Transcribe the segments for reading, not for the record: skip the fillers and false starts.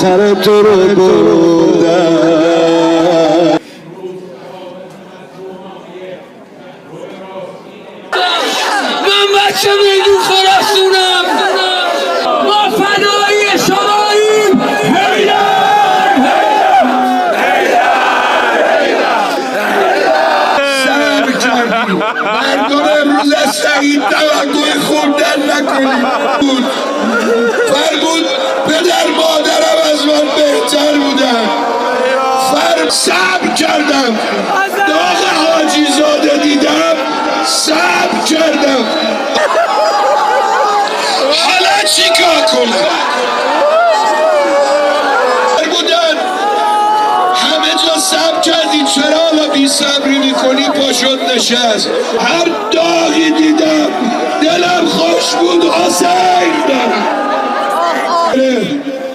سر تو رو بردم من بچه میدون خراسونم ما فدای شماییم سر کردی مردم امروز از سعید توقع خوندن نکنید فرمود پدر مادرم از من بهتر بودن صبر کردم داغ حاجی زاده دیدم صبر کردم حالا چی کار کنم بودن همه جا صبر کردی چرا حالا بی صبری میکنی پاشد نشست هر داغی دیدم دلم خوش بود حسین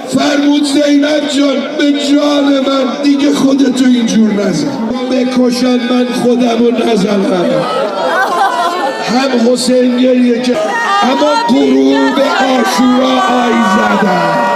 فرمود زینب جان به جان من دیگه خودتو اینجور نزن بکشن من خودمو نزنم هم حسین گریه که اما غروب عاشورا آی زدم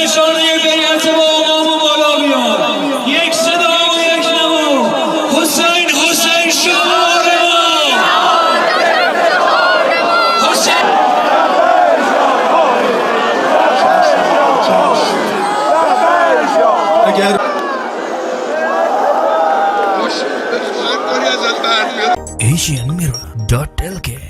نشانه بیعت با امام بالا بیاد یک صدا و یک نما حسین حسین شعار ما حسین اگر AsianMirror.lk